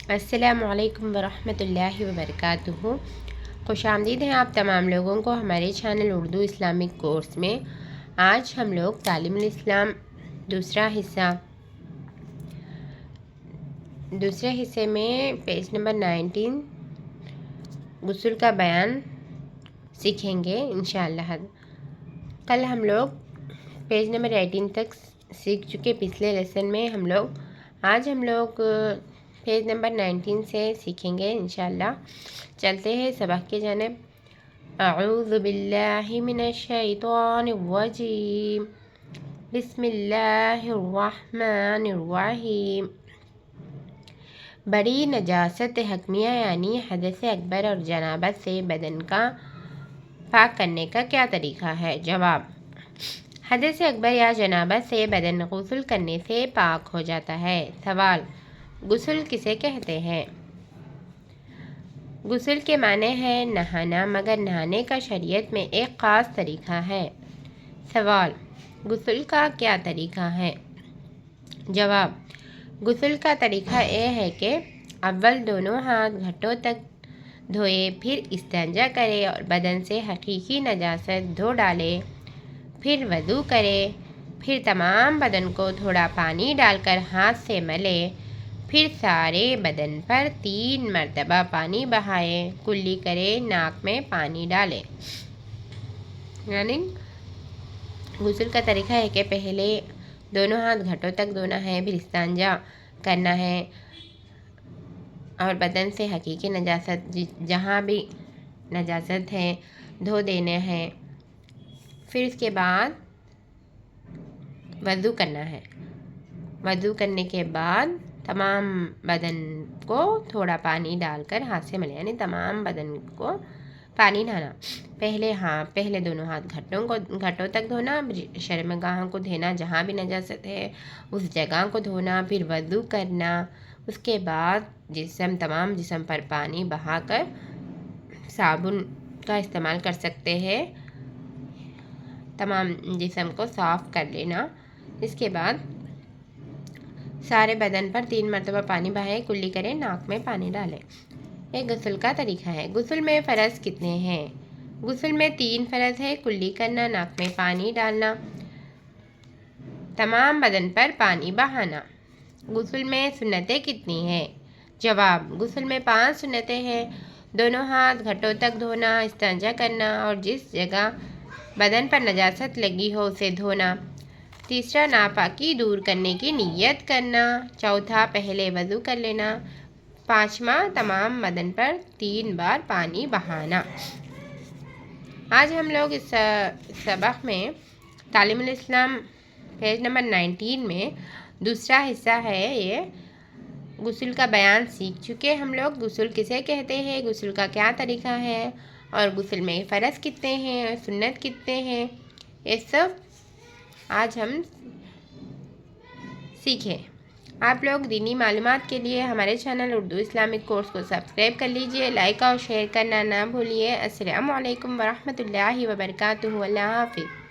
السلام علیکم ورحمۃ اللہ وبرکاتہ۔ خوش آمدید ہیں آپ تمام لوگوں کو ہمارے چینل اردو اسلامک کورس میں۔ آج ہم لوگ تعلیم الاسلام دوسرے حصے میں پیج نمبر 19 غسل کا بیان سیکھیں گے انشاءاللہ۔ کل ہم لوگ پیج نمبر 18 تک سیکھ چکے پچھلے لیسن میں آج ہم لوگ پیج نمبر 19 سے سیکھیں گے انشاءاللہ۔ چلتے ہیں سبق کی جانب۔ اعوذ باللہ من الشیطان الرجیم، بسم اللہ الرحمن الرحیم۔ بڑی نجاست حکمیہ یعنی حدث اکبر اور جنابت سے بدن کا پاک کرنے کا کیا طریقہ ہے؟ جواب: حدث اکبر یا جنابت سے بدن غسل کرنے سے پاک ہو جاتا ہے۔ سوال: غسل کسے کہتے ہیں؟ غسل کے معنی ہے نہانا، مگر نہانے کا شریعت میں ایک خاص طریقہ ہے۔ سوال: غسل کا کیا طریقہ ہے؟ جواب: غسل کا طریقہ یہ ہے کہ اول دونوں ہاتھ گھٹوں تک دھوئے، پھر استنجا کرے اور بدن سے حقیقی نجاست دھو ڈالے، پھر وضو کرے، پھر تمام بدن کو تھوڑا پانی ڈال کر ہاتھ سے ملے، پھر سارے بدن پر 3 مرتبہ پانی بہائے، کلی کرے، ناک میں پانی ڈالے۔ یعنی غسل کا طریقہ ہے کہ پہلے دونوں ہاتھ گھٹوں تک دھونا ہے، پھر استنجا کرنا ہے اور بدن سے حقیقی نجاست جہاں بھی نجاست ہے دھو دینے ہیں، پھر اس کے بعد وضو کرنا ہے۔ وضو کرنے کے بعد تمام بدن کو تھوڑا پانی ڈال کر ہاتھ سے ملے، یعنی تمام بدن کو پانی ڈالنا۔ پہلے دونوں ہاتھ گھٹوں تک دھونا، شرمگاہوں کو دھونا، جہاں بھی نجاست ہے اس جگہ کو دھونا، پھر وضو کرنا۔ اس کے بعد تمام جسم پر پانی بہا کر صابن کا استعمال کر سکتے ہیں، تمام جسم کو صاف کر لینا۔ اس کے بعد سارے بدن پر 3 مرتبہ پانی بہائے، کلی کرے، ناک میں پانی ڈالے۔ یہ غسل کا طریقہ ہے۔ غسل میں فرض کتنے ہیں؟ غسل میں 3 فرض ہے: کلی کرنا، ناک میں پانی ڈالنا، تمام بدن پر پانی بہانا۔ غسل میں سنتیں کتنی ہیں؟ جواب: غسل میں 5 سنتیں ہیں: دونوں ہاتھ گھٹوں تک دھونا، استنجا کرنا اور جس جگہ بدن پر نجاست لگی ہو اسے دھونا۔ تیسرا، ناپاکی دور کرنے کی نیت کرنا۔ چوتھا، پہلے وضو کر لینا۔ پانچواں، تمام بدن پر 3 بار پانی بہانا۔ آج ہم لوگ اس سبق میں تعلیم الاسلام پیج نمبر 19 میں دوسرا حصہ ہے، یہ غسل کا بیان سیکھ چکے ہم لوگ۔ غسل کسے کہتے ہیں، غسل کا کیا طریقہ ہے اور غسل میں فرض کتنے ہیں اور سنت کتنے ہیں، یہ سب آج ہم سیکھیں۔ آپ لوگ دینی معلومات کے لیے ہمارے چینل اردو اسلامک کورس کو سبسکرائب کر لیجئے، لائک اور شیئر کرنا نہ بھولیے۔ السلام علیکم ورحمۃ اللہ وبرکاتہ۔ اللہ حافظ۔